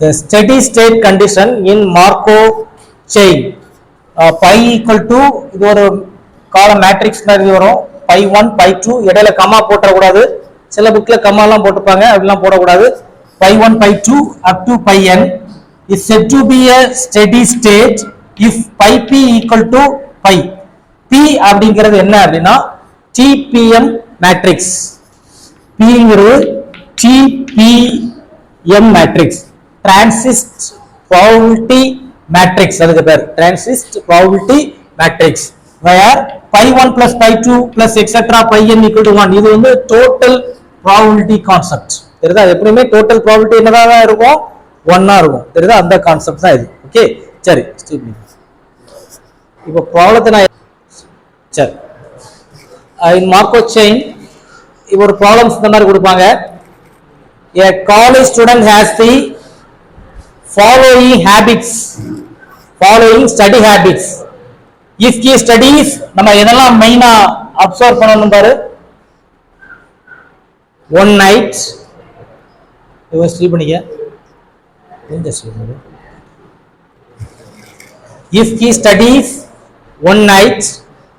the steady state condition in Markov chain pi equal to இது ஒரு காலம் matrix மாதிரி வரும் pi 1 pi 2 இடையில கமா போட கூடாது சில புக்ல கமா எல்லாம் போட்டுப்பாங்க அதெல்லாம் போட கூடாது pi 1 pi 2 up to pi n is said to be a steady state if pi p equal to pi p அப்படிங்கிறது என்ன அப்படினா TPM matrix p ங்கிறது TPM matrix transist probability matrix அதுக்கு பேர் transist probability matrix where pi 1 plus pi 2 plus etc pi n equal to 1 இது வந்து total probability concept தெரியுதா எப்பவுமே total probability என்னவா இருக்கும் 1 ஆ இருக்கும் தெரியுதா அந்த கான்செப்ட் தான் இது ஓகே சரி இப்போ ப்ராப்ளத்தை நான் சரி in Markov chain இப்போ ஒரு ப்ராப்ளம்ஸ் இந்த மாதிரி கொடுப்பாங்க a college student has the following study habits if he studies நம்ம எதெல்லாம் மெயினா அப்சர்வ் பண்ணனும் பாரு one night இவ ஸ்லீப் பண்ணிக்க if he studies one night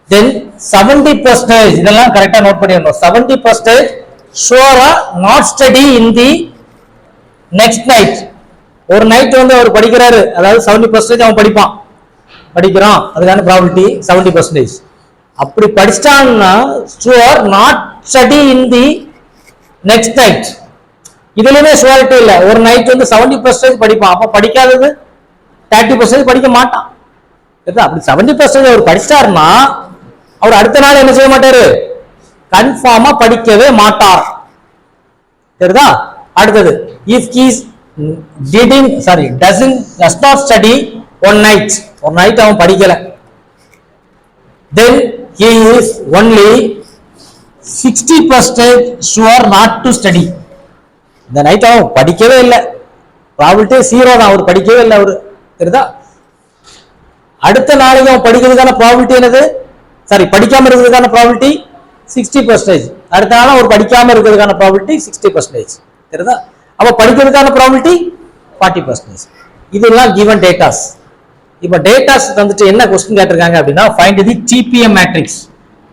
then 70% இதெல்லாம் கரெக்ட்டா நோட் பண்ணிடணும் 70% sure not study in the next night ஒரு நைட் வந்து அவர் படிக்கிறாரு அதாவது 70% அவன் படிக்கிறான் அதுக்கான probability 70% அப்படி படிச்சான்னா sure not study in the next night இதுலயே ஷூரிட்டி இல்ல ஒரு நைட் வந்து 70% படிப்பான் அப்ப படிக்காதது 30% படிக்க மாட்டான் அப்படி 70% அவர் படிச்சாருன்னா அவர் அடுத்த நாள் என்ன செய்ய மாட்டாரு கன்ஃபார்மா படிக்கவே மாட்டார் தெரியுதா அடுத்தது if he does not study one night அவன் படிக்கல then he is only 60% sure not to study இந்த நைட் அவன் படிக்கவே இல்லை ப்ராபபிலிட்டி 0 தான் அவர் படிக்கவே இல்லை அவரு தெரியுதா அடுத்த நாளைக்கு அவன் படிக்கிறதுக்கான ப்ராபபிலிட்டி என்னது படிக்காம இருக்கிறதுக்கான ப்ராபபிலிட்டி 60% அடுத்த நாள் அவர் படிக்காம இருக்கிறதுக்கான ப்ராபபிலிட்டி 60% தெரியுதா அப்ப படிக்கிறதுக்கான ப்ராபபிலிட்டி 40% இதெல்லாம் given datas இப்போ டேட்டாஸ் வந்துட்டு என்ன क्वेश्चन கேட்டிருக்காங்க அப்படினா find the TPM matrix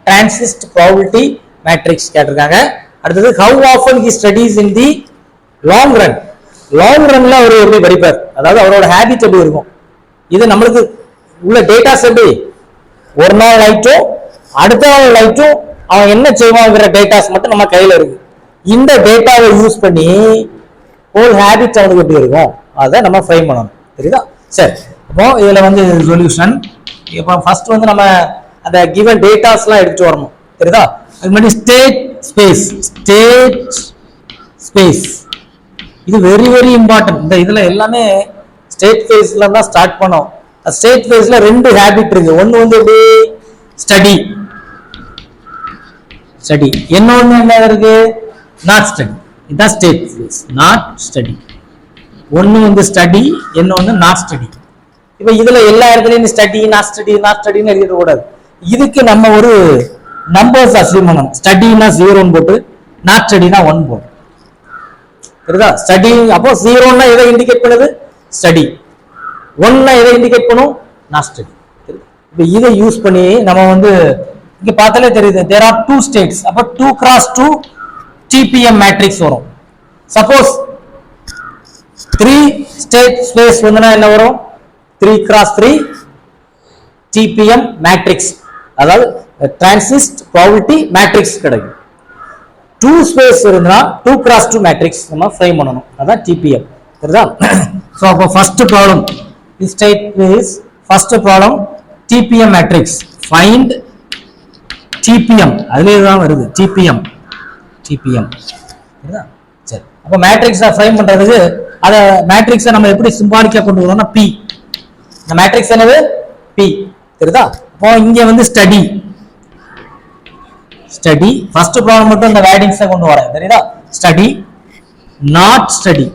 transist probability matrix கேட்டிருக்காங்க அடுத்து how often he studies in the long runல அவர் எப்படி படிப்பார் அதாவது அவரோட ஹாபிட் எப்படி இருக்கும் இது நமக்கு உள்ள டேட்டாஸ் எப்படி ஒரு நாள் நைட்டோ அடுத்த நாள் நைட்டோ அவன் என்ன செய்வாங்கற டேட்டாஸ் மட்டும் நம்ம கையில இருக்கு இந்த டேட்டாவை யூஸ் பண்ணி ஹோல் ஹாபிட் அவனுக்கு எப்படி இருக்கும் அதை நம்ம ஃப்ரேம் பண்ணணும் தெரியுதா சரி அப்போ இதுல வந்து சொல்யூஷன் இப்போ ஃபர்ஸ்ட் வந்து நம்ம அந்த given டேட்டாஸ்லாம் எடுத்து வரணும் தெரியுதா அது மாதிரி ஸ்டேட் ஸ்பேஸ் இது வெரி வெரி இம்பார்ட்டன்ட் இந்த இதுல எல்லாமே ஸ்டேட் ஃபேஸ்ல தான் ஸ்டார்ட் பண்ணோம் ஸ்டேட் ஃபேஸ்ல ரெண்டு ஹாபிட் இருக்கு ஒன்னு வந்து எப்படி ஸ்டடி இன்னொன்னு என்ன இருக்கு நாட் ஸ்டடி இதான் ஸ்டேட் ஃபேஸ் நாட் ஸ்டடி ஒன்னு வந்து ஸ்டடி இன்னொன்னு நாட் ஸ்டடி இப்போ இதுல எல்லா இடத்துலயும் ஸ்டடி நாட் ஸ்டடின்னு எழுதிட கூடாது இதுக்கு நம்ம ஒரு நம்பர்ஸ் அசைன் பண்ணணும் ஸ்டடினா 0 போட்டு நாட் ஸ்டடினா 1 போட்டு தெரியுதா ஸ்டடி அப்போ 0னா எதை இண்டிகேட் பண்ணுது ஸ்டடி 1னா எதை இண்டிகேட் பண்ணும் நாட் ஸ்டடி இப்போ இதை யூஸ் பண்ணி நம்ம வந்து இங்க பார்த்தாலே தெரியுது there are two states அப்போ 2 cross 2 TPM matrix வரும் சப்போஸ் 3 state space வந்துனா என்ன வரும் 3 cross 3 TPM matrix அதாவது transist probability matrix கிடைக்கும் 2 space இருந்தா 2 cross 2 matrix நம்ம ஃப்ரேம் பண்ணனும் அதான் TPM தெரியுதா சோ அப்ப first problem this state is first problem TPM matrix find TPM அதுலயே தான் வருது TPM தெரியுதா சரி அப்ப மேட்ரிக்ஸை ஃப்ரேம் பண்றதுக்கு அத மேட்ரிக்ஸை நம்ம எப்படி சிம்பாலிக்கா கொண்டு வரோம்னா P இந்த மேட்ரிக்ஸ் என்னது P தெரியுதா அப்போ இங்க வந்து ஸ்டடி ஃபர்ஸ்ட் ப்ராப்ளம் மட்டும் இந்த வேர்டிங்ஸை கொண்டு வரேன் தெரியுதா ஸ்டடி நாட் ஸ்டடி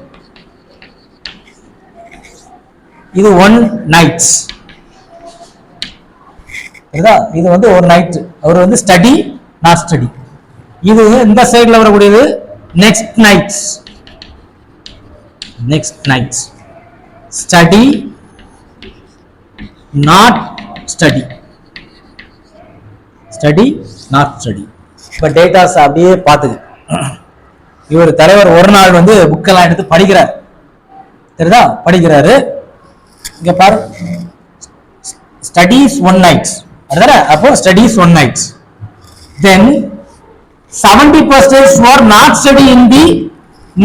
இது 1 நைட்ஸ் தெரியுதா இது வந்து ஒரு நைட் அவர் வந்து ஸ்டடி நாட் ஸ்டடி இது இந்த சைடுல வரக்கூடியது next nights study not study, study not study. இப்ப டேட்டாஸ் அப்படியே பார்த்துது. இவர் தலைவர் ஒரு நாள் வந்து புக்கெல்லாம் எடுத்து படிக்கிறார், தெரியுதா, படிக்கிறாரு. இங்க பாரு, ஸ்டடீஸ் ஒன் நைட், அதுதானே? அப்போ studies one night, then 70% were not study in the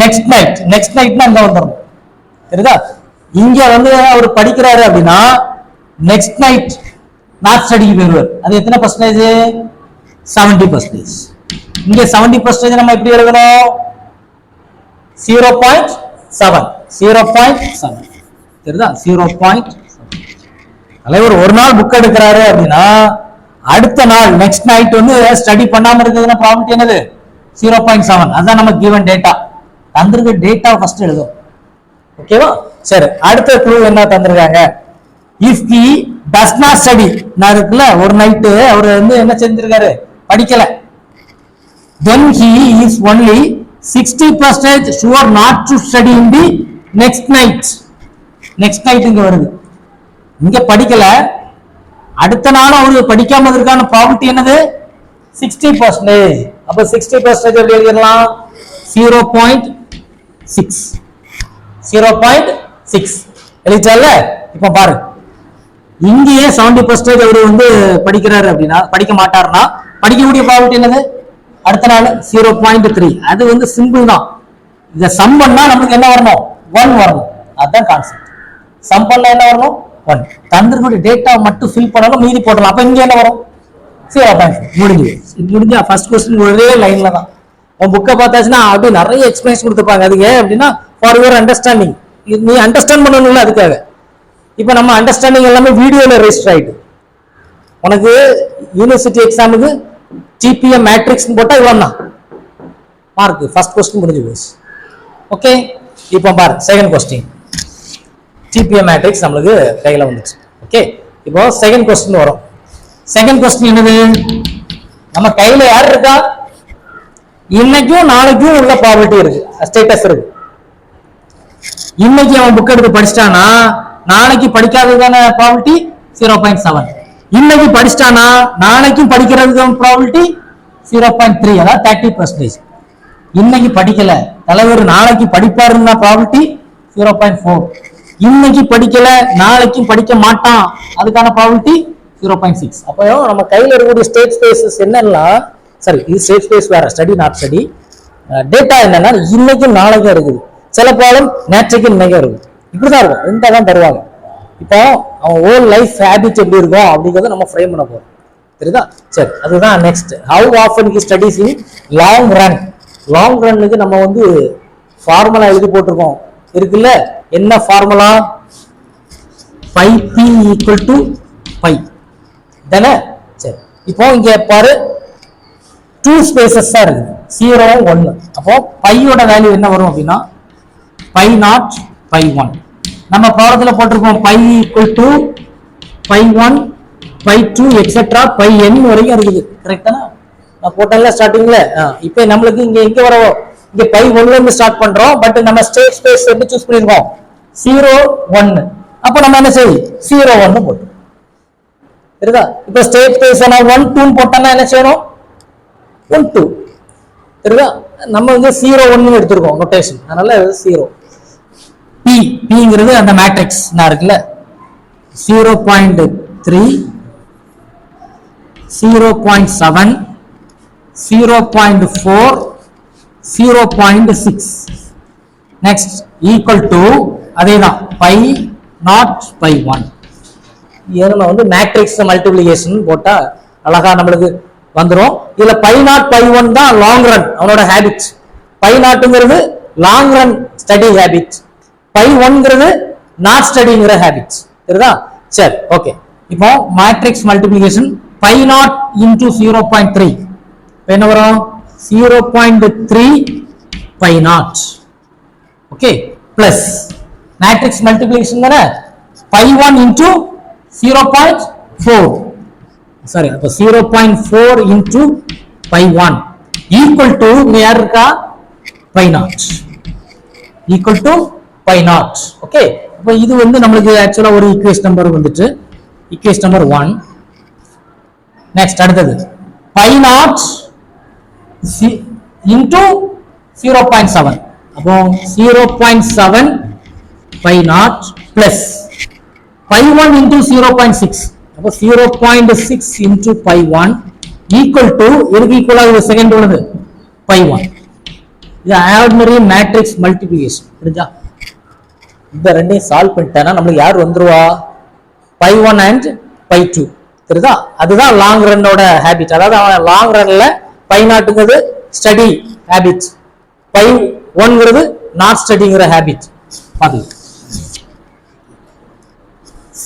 next night. next nightனா அங்க வந்துரும், தெரியுதா? இங்க வந்து அவர் படிக்கிறாரு அப்படின்னா நெக்ஸ்ட் நைட் நாட் ஸ்டடிக்கு போயிருவார். அது எத்தனை பர்சன்டேஜ்? 70%. இங்க 70% நம்ம எப்படி எழுதணும்? 0.7, 0.7, தெரியுதா? 0.7. தலைவர் ஒரு நாள் புக் எடுக்கிறாரு அப்படின்னா அடுத்த நாள் நெக்ஸ்ட் நைட் வந்து ஸ்டடி பண்ணாம இருக்கிறதுனா ப்ராபபிலிட்டி என்னது? 0.7. அதான் நம்ம கிவன் டேட்டா. தந்திருக்க டேட்டா ஃபர்ஸ்ட் எழுதும், ஓகேவா? சரி, அடுத்த க்ளூ என்ன தந்திருக்காங்க? If he does not study, நான் இருக்குல்ல ஒரு நைட்டு அவர் வந்து என்ன செஞ்சிருக்காரு? படிக்கல. then he is only 60% sure not to study in the next night. next night இங்க வருது, இங்க படிக்கல, அடுத்த நாள் அவரு படிக்காம இருக்கான ப்ராபபிலிட்டி என்னது? 60%. அப்ப 60% எப்படி எழுதிடலாம்? 0.6, 0.6 எழுதிச்சால. இப்ப பாரு, இங்கேயே 70% அவரு வந்து படிக்கிறாரு அப்படின்னா, படிக்க மாட்டாருன்னா படிக்கக்கூடிய ப்ராபபிலிட்டி என்னது? அடுத்த நாள் 0.3. அது வந்து சிம்பிள் தான். இத சம் பண்ணா நமக்கு என்ன வரணும்? 1 வரணும். அதுதான் கான்செப்ட். சம் பண்ணா என்ன வரணும்? 1. தந்திரனுடைய டேட்டா மட்டும் ஃபில் பண்ணாலும் மீதி போடலாம். அப்ப இங்க என்ன வரும்? 0.5. முடிஞ்சு. முடிஞ்சா ஃபர்ஸ்ட் क्वेश्चन ஒரே லைன்ல தான். உன் புக்கை பார்த்தாச்சுன்னா அப்படியே நிறைய எக்ஸ்பிளனேஷன் கொடுத்துருப்பாங்க. அது ஏன் அப்படின்னா ஃபார் யுவர் அண்டர்ஸ்டாண்டிங், நீ அண்டர்ஸ்டாண்ட் பண்ணணும்ல, அதுக்காக. இப்ப நம்ம அண்டர்ஸ்டாண்டிங் எல்லாமே வீடியோல ரெஜிஸ்டர் ஆயிட்டு, உனக்கு யூனிவர்சிட்டி எக்ஸாமுக்கு டிபிஎம் மேட்ரிக்ஸ் போட்டா இவ்வளவு தான் மார்க். ஃபர்ஸ்ட் क्वेश्चन முடிஞ்சு போச்சு. ஓகே, இப்போ பாரு செகண்ட் क्वेश्चन. டிபிஎம் மேட்ரிக்ஸ் நம்மளுக்கு கையில வந்துச்சு. ஓகே, இப்போ செகண்ட் क्वेश्चन வரும். செகண்ட் क्वेश्चन என்னது? நம்ம கையில யார் இருக்கா? இன்னைக்கும் நாளைக்கும் உள்ள ப்ராபபிலிட்டி இருக்கு, ஸ்டேட்டஸ் இருக்கு. இன்னைக்கு அவன் புக் எடுத்து படிச்சிட்டானா நாளைக்கு படிக்காததுக்கான ப்ராபபிலிட்டி 0.7. இன்னைக்கு படிச்சிட்டானா நாளைக்கும் படிக்கிறதுக்கு ப்ராபபிலிட்டி 0.3, அதாவது 30%. இன்னைக்கு படிக்கல, தலைவர் நாளைக்கு படிப்பாருன்னா ப்ராபபிலிட்டி 0.4. இன்னைக்கு படிக்கல, நாளைக்கும் படிக்க மாட்டான், அதுக்கான ப்ராபபிலிட்டி 0.6. அப்போ நம்ம கையில இருக்கக்கூடிய ஸ்டேட் ஸ்பேசஸ் என்னன்னா, சரி இது ஸ்டேட் ஸ்பேஸ் வேற, ஸ்டடி நாட் ஸ்டடி. டேட்டா என்னன்னா இன்னைக்கும் நாளைக்கும் இருக்குது. சில ப்ராப்ளம் நேற்றைக்கு இன்னைக்கும் இருக்குது. இப்படிதான் இருக்கும், ரெண்டா தான் தருவாங்க. இப்போ அவன் ஹோல் லைஃப் ஹேபிட் எப்படி இருக்கும் அப்படிங்கிறத நம்ம ஃப்ரேம் பண்ண போறோம், தெரியுதா? சரி, அதுதான் next. How often he studies in long run. Long ரன்னுக்கு நம்ம வந்து ஃபார்முலா எழுதி போட்டிருக்கோம், இருக்குல்ல? என்ன formula? By B equal to by தானே? சரி, இப்போ இங்க பாரு 2 ஸ்பேசஸ் தான் இருக்குது, 0, 1. அப்போ பையோட வேல்யூ என்ன வரும் அப்படின்னா பை நாட் பை 1. நம்ம ப்ராப்ளத்துல போட்டிருக்கோம் pi equal to pi 1 pi 2 etcetera pi n வரைக்கும் இருக்குது, கரெக்டானா? நான் போட்டேன்ல ஸ்டார்டிங்ல. இப்போ நம்மளுக்கு இங்க எங்க வரோம்? இங்க பை 1ல இருந்து ஸ்டார்ட் பண்றோம். பட் நம்ம ஸ்டேட் ஸ்பேஸ் எப்படி சூஸ் பண்ணிருக்கோம்? 0, 1. அப்ப நம்ம என்ன செய்யும்? 0, 1 போட்டு, தெரியுதா? இப்போ ஸ்டேட் ஸ்பேஸ் நான் 1, 2 போட்டோம்னா என்ன செய்யணும்? 1, 2, தெரியுதா? நம்ம வந்து 0, 1 எடுத்துருக்கோம் நோட்டேஷன், அதனால 0. P, Pங்கிறது அந்த மேட்ரிக்ஸ் நான் இருக்குல்ல, 0.3, 0.7, 0.4, 0.6. நெக்ஸ்ட் ஈக்குவல் டு அதேதான் பை நாட் பை 1. ஏன்னா வந்து மேட்ரிக்ஸ் மல்டிப்ளிகேஷன் போட்டா அழகா நம்மளுக்கு வந்துடும். இதுல பை நாட் பை 1 தான் லாங் ரன் அவனோட ஹேபிட். பை நாட்டுங்கிறது long run study habit, pi 1ங்கிறது நாட் ஸ்டடிங்கிற ஹேபிட், தெரியுதா? சரி, ஓகே. இப்போ matrix multiplication pi naught into 0.3 என்ன வரும்? 0.3 pi naught. Okay, plus matrix multiplication தானே, பை 1 இன்டு 0.4, சாரி, அப்போ 0.4 இன்டு பை 1 ஈக்குவல் டு யார் இருக்கா? Pi naught equal to pi naught. Okay, அப்போ இது வந்து நம்மளுக்கு ஆக்சுவலா ஒரு ஈக்குவேஷன் நம்பர் வந்துட்டு ஈக்குவேஷன் நம்பர் 1. நெக்ஸ்ட் அடுத்தது பை நாட் இன்டூ 0.7. அப்போ 0.7 pi naught plus pi 1 into 0.6. அப்போ 0.6 இன்டூ பை 1 ஈக்குவல் டு எதுக்கு ஈக்குவலாக செகண்ட் உள்ளது பை 1. இது ஆர்டினரி மேட்ரிக்ஸ் மல்டிப்ளிகேஷன். புரிஞ்சா? இந்த ரெண்டையும் சால்வ் பண்ணிட்டேன்னா நம்மளுக்கு யார் வந்துருவா? Pi 1 and pi 2. தெரியுதா? அதுதான் லாங் ரன்னோட ஹேபிட். அதாவது அவன் லாங் ரன்ல பை நாட்டுங்கிறது ஸ்டடி ஹேபிட், பை 1ங்கிறது நாட் ஸ்டடிங்கிற ஹேபிட். பாருங்க,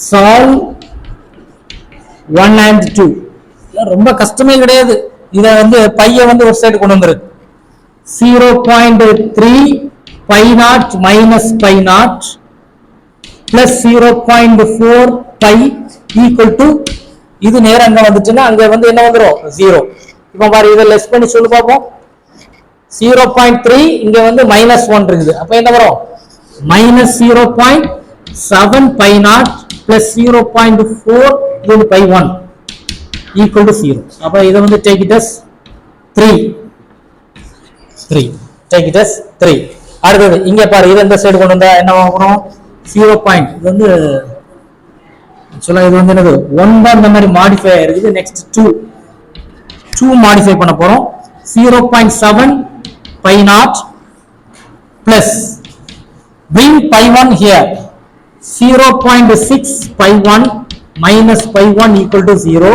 சால்வ் 1 and 2 ரொம்ப கஷ்டமே கிடையாது. இதை வந்து பைய வந்து ஒரு சைடு கொண்டு வந்துரு. 0.3 pi naught minus pi naught plus 0.4 pi equal to இது நேரம் அங்க வந்துச்சுன்னா அங்க வந்து என்ன வந்துடும் 0. இப்போ பாரு, இதை லெஸ் பண்ணி சொல்லு பார்ப்போம். 0.3 இங்க வந்து -1 இருக்குது. அப்ப என்ன வரும்? -0.7 பை நாட் பிளஸ் 0.4 இது பை 1 ஈக்குவல் டு 0. அப்ப இதை வந்து take it as 3. Take it as 3. அடுத்தது இங்க பாரு, இது இந்த சைடு கொண்டு வந்தா என்ன வரும்? 0. இது வந்து ஆக்சுவலா இது வந்து என்னது 1 தான் இந்த மாதிரி மாடிஃபை ஆயிருக்குது. நெக்ஸ்ட் 2 மாடிஃபை பண்ண போறோம். 0.7 pi naught plus bring pi 1 here. 0.6 pi 1 minus pi 1 equal to 0.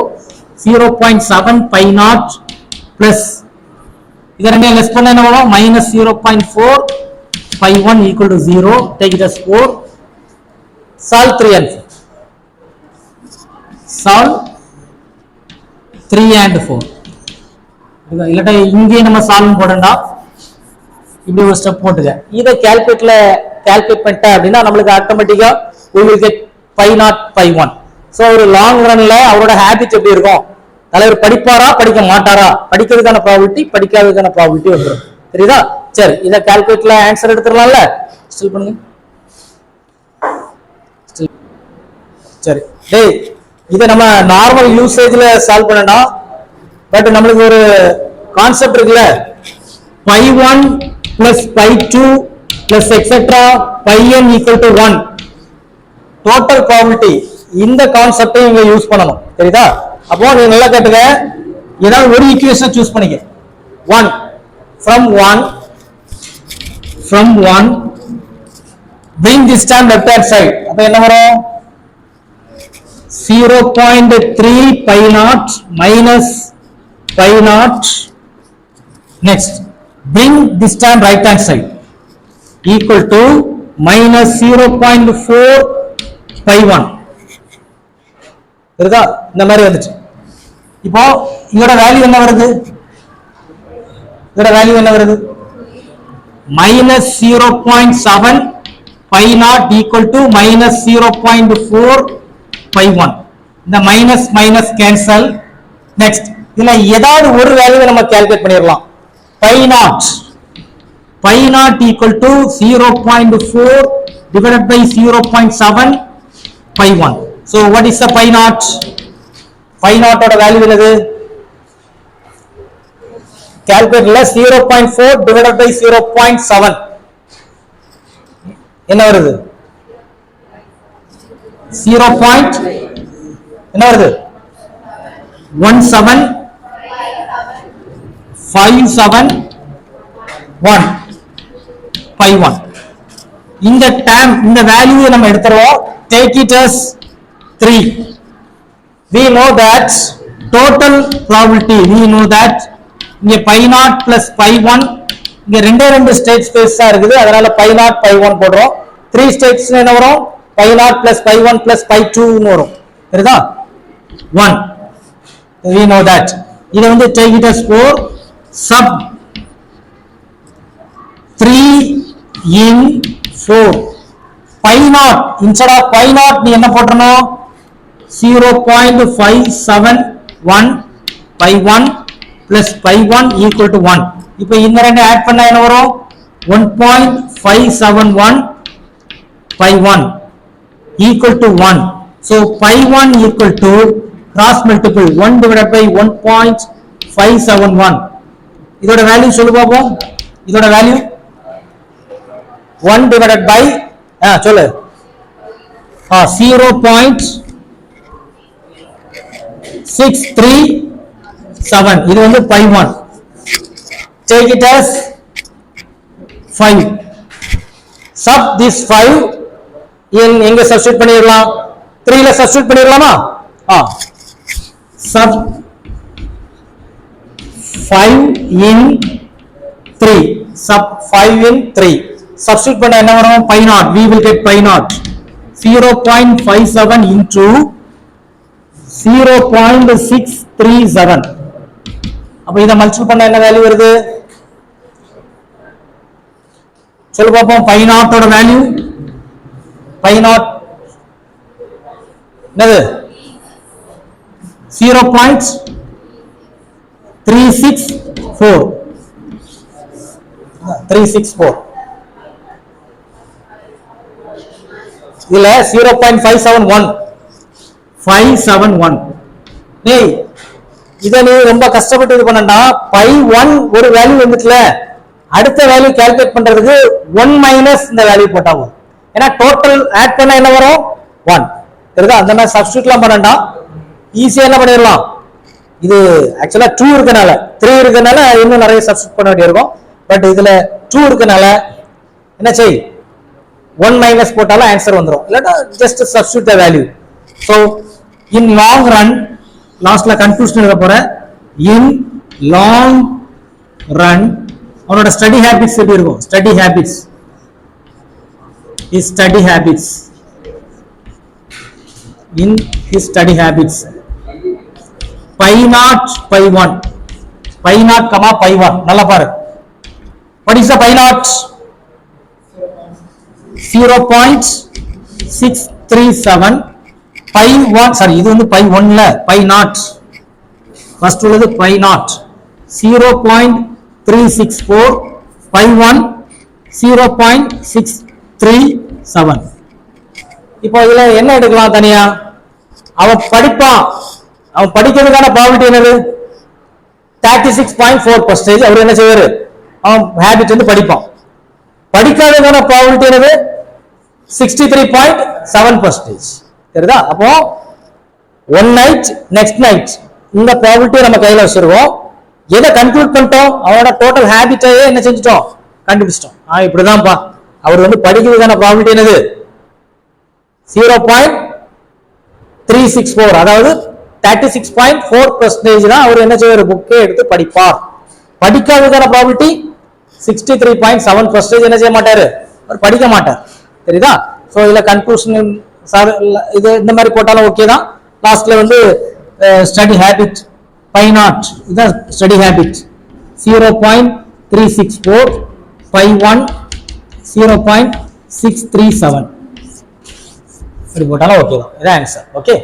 0.7 pi naught plus இதை ரெண்டையும் லெஸ் பண்ண என்ன வரும்? minus 0.4 pi 1 equal to 0. Take it as 4. Solve 3 and 4. Solve 3 and 4. இல்லாட்டா இங்கே நம்ம சால்வ் போடண்டா, இப்படி ஒரு ஸ்டெப் போட்டுக்க. இதை கால்குலேட் பண்ணிட்டா அப்படின்னா நம்மளுக்கு ஆட்டோமேட்டிக்கா we will get pi naught pi 1. So ஒரு லாங் ரன்ல அவரோட ஹேபிட் எப்படி இருக்கும்? தலைவர் படிப்பாரா படிக்க மாட்டாரா, படிக்கிறதுக்கான ப்ராபபிலிட்டி படிக்காததுக்கான ப்ராபபிலிட்டி வந்துடும். தெரியுதா? சரி, இதை கால்குலேட்ல ஆன்சர் எடுத்துடலாம்ல. ஸ்டில் பண்ணுங்க. சரி, டேய் இதை நம்ம நார்மல் யூசேஜ்ல சால்வ் பண்ணணும். பட் நம்மளுக்கு ஒரு கான்செப்ட் இருக்குல்ல, pi 1 plus pi 2 plus etcetera pi n equal to 1 total probability. இந்த கான்செப்டை இங்க யூஸ் பண்ணணும். தெரியுதா? அப்போ நீங்க நல்லா கேட்டுங்க, ஏதாவது ஒரு ஈக்குவேஷன் சூஸ் பண்ணிக்க. 1 from 1 bring this term left hand side. அப்ப என்ன வரும்? 0.3 pi naught minus pi naught. Next, bring this term right hand side equal to minus 0.4 pi 1. தெரியுதா? இந்த மாதிரி வந்துச்சு. இப்போ இதோட வேல்யூ என்ன வருது? minus 0.7 pi naught equal to minus 0.4 pi 1. இந்த மைனஸ் மைனஸ் கேன்சல். நெக்ஸ்ட், இதுல ஏதாவது ஒரு வேல்யூவை நம்ம கால்குலேட் பண்ணிடலாம். pi naught equal to 0.4 divided by 0.7 pi 1. So what is the pi naught? Pi naught ஓட வேல்யூ என்னது? கால்குலேட்டர்ல 0.4 divided by 0.7 என்ன வருது? 0. என்ன வருது? 1757 pi 1. இந்த டேர்ம் இந்த வேல்யூவை நம்ம எடுத்துறோம். Take it as 3. We know that total probability, we know that இங்க pi naught plus pi 1 இங்க ரெண்டு ஸ்டேட் ஸ்பேஸா இருக்குது. அதனால pi naught pi 1 போடுறோம். 3 ஸ்டேட்ஸ் என்ன வரும்? pi naught plus pi 1 plus pi 2 ன்னு வரும். தெரியுதா? 1. We know that. இத வந்து take it as 4 sub 3 in 4. pi naught instead of pi naught நீ என்ன போடணும்? 0.571 pi 1 plus pi 1 equal to 1. இப்போ இந்த ரெண்டு ஆட் பண்ணா என்ன வரும்? 1.571 pi 1 equal to 1. So pi 1 equal to cross multiple 1 divided by 1.571. இதோட வேல்யூ சொல்லு பாப்போம். இதோட வேல்யூ 1 divided by சொல்லு 0.637. இது வந்து pi 1. Take it as 5. Sub this 5 in எங்க சப்ஸ்டிட்யூட் பண்ணிரலாம்? 3 ல substitute பண்ணிரலாமா? Sub 5 in 3. Sub 5 in 3. Substitute பண்ண என்ன வரும்? pi naught. We will get pi naught. 0.57 into 0.637. அப்ப இத மல்டிபிள் பண்ண என்ன வேல்யூ வருது? சொல்லு பாப்போம். pi naught ஓட வேல்யூ pi naught என்னது? 0.364. 364. இதுல 0.571 டேய் இத நீ ரொம்ப கஷ்டப்பட்டு இது பண்ணடா. pi 1 ஒரு வேல்யூ வந்துச்சுல, அடுத்த வேல்யூ கால்குலேட் பண்றதுக்கு 1 மைனஸ் இந்த வேல்யூ போட்டா போதும். ஏன்னா டோட்டல் ஆட் பண்ணா என்ன வரும்? 1. தெரியுதா? அந்த மாதிரி சப்ஸ்டிட்யூட்லாம் பண்ணடா. ஈஸியா என்ன பண்ணிடலாம். இது ஆக்சுவலா 2 இருக்கனால 3 இருக்கனால இன்னும் நிறைய சப்ஸ்டிட்யூட் பண்ண வேண்டியிருக்கும். பட் இதுல 2 இருக்கனால என்ன செய், 1 மைனஸ் போட்டாலும் ஆன்சர் வந்துடும். இல்லாட்டா just substitute the value. So in long run, லாஸ்ட்ல கன்க்ளூஷன் எழுத போற. இன் லாங் ரன் அவனோட ஸ்டடி ஹேபிட்ஸ் எப்படி இருக்கும்? Study habits is study habits in his study habits pi naught pi 1 pi naught comma pi 1. நல்லா பாரு. what is the pi naught? 0.637. pi 1 sorry இது வந்து pi 1 ல pi naught ஃபர்ஸ்ட் உள்ளது pi naught 0.364 pi 1 0.637. இப்போ இதுல என்ன எடுக்கலாம் தனியா? அவன் படிப்பான், அவன் படிக்கிறதுக்கான ப்ராபபிலிட்டி என்னது? 36.4%. அவர் என்ன செய்வாரு? அவன் ஹேபிட் வந்து படிப்பான். படிக்காததுக்கான ப்ராபபிலிட்டி என்னது? 63.7%. தெரியுதா? அப்போ ஒன் நைட் நெக்ஸ்ட் நைட் இந்த ப்ராபபிலிட்டியை நம்ம கையில வச்சிருக்கோம். எதை கன்க்ளூட் பண்ணிட்டோம்? அவனோட டோட்டல் ஹேபிட்டையே என்ன செஞ்சிட்டோம்? கண்டுபிடிச்சிட்டோம். இப்படிதான்ப்பா அவர் வந்து படிக்கிறதுக்கான ப்ராபபிலிட்டி என்னது? 0.364. அதாவது 36.4% தான் அவர் என்ன செய்வார்? புக்கே எடுத்து படிப்பார். படிக்காததுக்கான ப்ராபபிலிட்டி 63.7% என்ன செய்ய மாட்டாரு? அவர் படிக்க மாட்டார். தெரியுதா? ஸோ இதுல கன்க்ளூஷன் இது இந்த மாதிரி போட்டாலும் ஓகே தான். லாஸ்ட்ல வந்து ஸ்டடி ஹேபிட் pi naught இதுதான் ஸ்டடி ஹேபிட் 0.364 pi 1 0.637 இப்படி போட்டாலும் ஓகே தான். இதான் ஆன்சர். ஓகே.